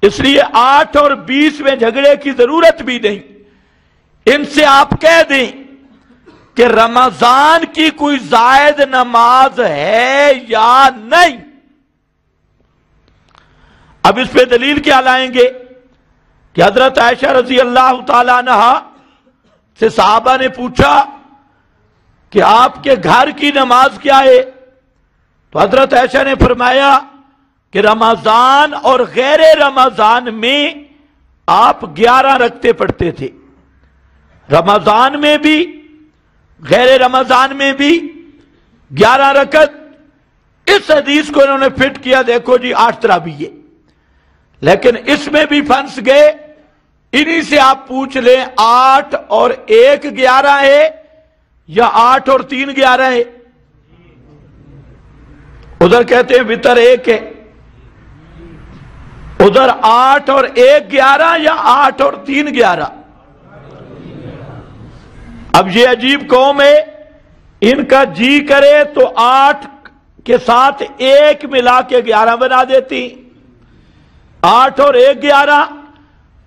اس لیے 8 اور 20 میں جھگڑے کی ضرورت بھی نہیں۔ ان سے آپ کہہ دیں کہ رمضان کی کوئی زائد نماز ہے یا نہیں۔ اب اس پہ دلیل کیا لائیں گے کہ حضرت عائشہ رضی اللہ تعالیٰ عنہ سے صحابہ نے پوچھا کہ آپ کے گھر کی نماز کیا ہے؟ تو حضرت عائشہ نے فرمایا کہ رمضان اور غیر رمضان میں آپ 11 رکعتیں پڑھتے تھے، رمضان میں بھی غیر رمضان میں بھی 11 رکعت۔ اس حدیث کو انہوں نے فٹ کیا، دیکھو جی 8 تراویح ہے، لیکن اس میں بھی پھنس گئے۔ انہی سے آپ پوچھ لیں 8 اور 1 11 ہے یا 8 اور 3 11 ہے؟ ادھر کہتے ہیں وتر 1 ہے، ادھر 8 اور 1 11 یا 8 اور 3 11؟ اب یہ عجیب قوم ہے، ان کا جی کرے تو 8 کے ساتھ 1 ملا کے 11 بنا دیتی، 8 اور 1 11،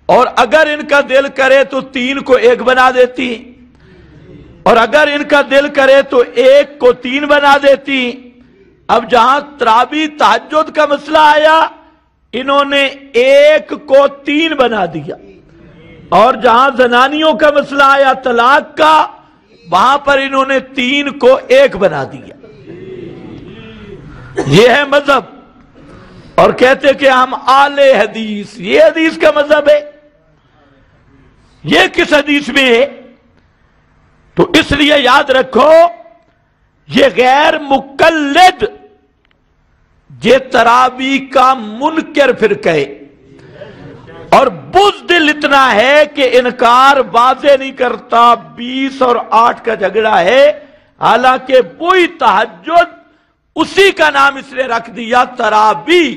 اور اگر ان کا دل کرے تو 3 کو 1 بنا دیتی، اور اگر ان کا دل کرے تو 1 کو 3 بنا دیتی۔ اب جہاں تراویح تہجد کا مسئلہ آیا انہوں نے 1 کو 3 بنا دیا، اور جہاں زنانیوں کا مسئلہ آیا طلاق کا وہاں پر انہوں نے 3 کو 1 بنا دیا۔ یہ ہے مذہب، اور کہتے کہ ہم اہل حدیث، یہ حدیث کا مذہب ہے؟ یہ کس حدیث میں ہے؟ تو اس لیے یاد رکھو یہ غیر مقلد، یہ تراویح کا منکر فرقہ ہے، اور بزدل اتنا ہے کہ انکار واضح نہیں کرتا۔ 20 اور 8 کا جھگڑا ہے، حالانکہ وہی تہجد اسی کا نام اس نے رکھ دیا تراویح۔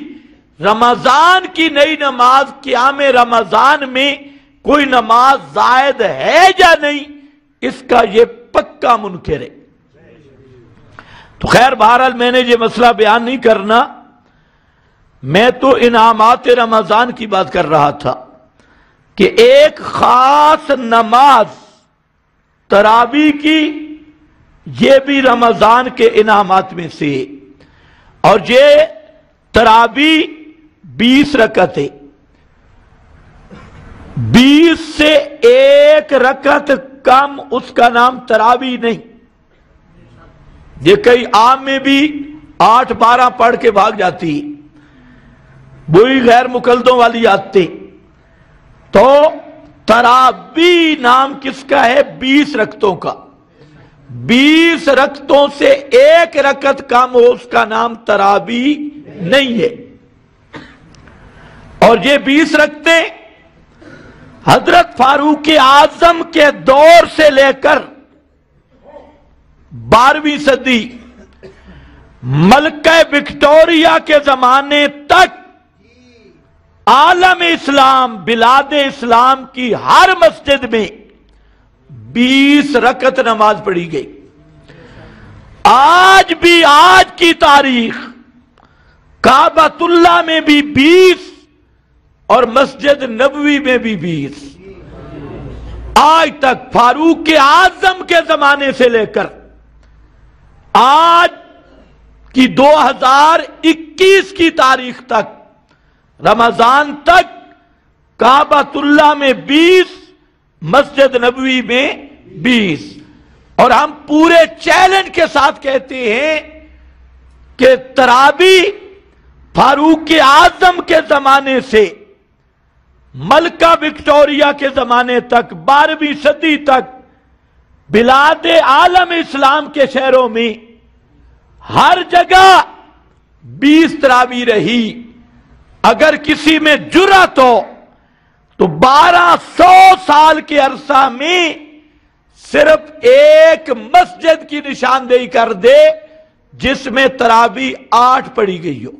رمضان کی نئی نماز قیام رمضان میں کوئی نماز زائد ہے یا نہیں، اس کا یہ پکا منکر ہے۔ تو خیر بہرحال میں نے یہ مسئلہ بیان نہیں کرنا، میں تو انعامات رمضان کی بات کر رہا تھا کہ ایک خاص نماز تراویح کی یہ بھی رمضان کے انعامات میں سے، اور یہ تراویح 20 رکعت ہے، 20 سے 1 رکعت کم اس کا نام تراویح نہیں۔ یہ کئی عام میں بھی 8 12 پڑھ کے بھاگ جاتی، وہی غیر مقلدوں والی آتے۔ تو تراویح نام کس کا ہے؟ 20 رکعتوں کا۔ 20 رکعتوں سے 1 رکعت کم ہو اس کا نام تراویح نہیں ہے۔ اور یہ 20 رکعتیں حضرت فاروق اعظم کے دور سے لے کر 12ویں صدی ملکہ وکٹوریہ کے زمانے تک عالم اسلام، بلاد اسلام کی ہر مسجد میں 20 رکعت نماز پڑھی گئی۔ آج بھی، آج کی تاریخ کعبۃ اللہ میں بھی 20 اور مسجد نبوی میں بھی 20، آج تک فاروق اعظم کے زمانے سے لے کر آج کی 2021 کی تاریخ تک، رمضان تک کعبۃ اللہ میں 20، مسجد نبوی میں 20۔ اور ہم پورے چیلنج کے ساتھ کہتے ہیں کہ تراویح فاروق اعظم کے زمانے سے ملکہ وکٹوریہ کے زمانے تک، 12ویں صدی تک بلاد عالم اسلام کے شہروں میں ہر جگہ 20 تراویح رہی۔ اگر کسی میں جرأت ہو تو 1200 سال کے عرصہ میں صرف ایک مسجد کی نشاندہی کر دے جس میں تراویح 8 پڑھی گئی ہو،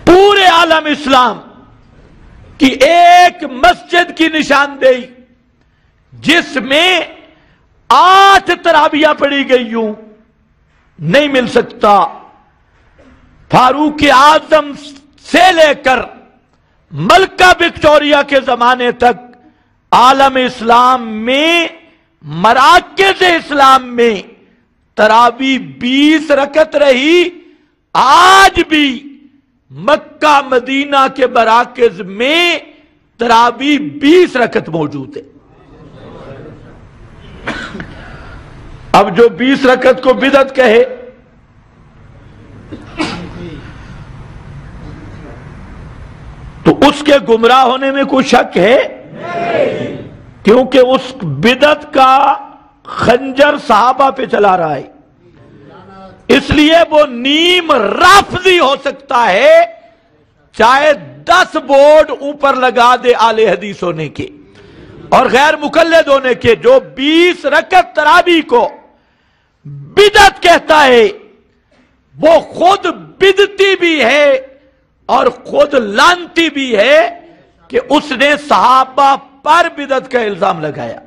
پورے عالم اسلام کی ایک مسجد کی نشاندہی جس میں 8 تراویح پڑھی گئی ہوں، نہیں مل سکتا۔ فاروق اعظم سے لے کر ملکہ وکٹوریہ کے زمانے تک عالم اسلام میں مراکز اسلام میں تراویح 20 رکعت رہی. آج بھی مکہ مدینہ کے مراکز میں تراویح 20 رکعت موجود ہے. اب جو 20 رکعت کو بدعت کہے تو اس کے گمراہ ہونے میں کوئی شک ہے؟ کیونکہ اس بدعت کا خنجر صحابہ پہ چلا رہا ہے. اس لیے وہ نیم رافضی ہو سکتا ہے چاہے 10 بورڈ اوپر لگا دے اہل حدیث ہونے کے اور غیر مقلد ہونے کے. جو 20 رکعت تراویح کو بدعت کہتا ہے وہ خود بدعتی بھی ہے اور خود لعنتی بھی ہے کہ اس نے صحابہ پر بدعت کا الزام لگایا.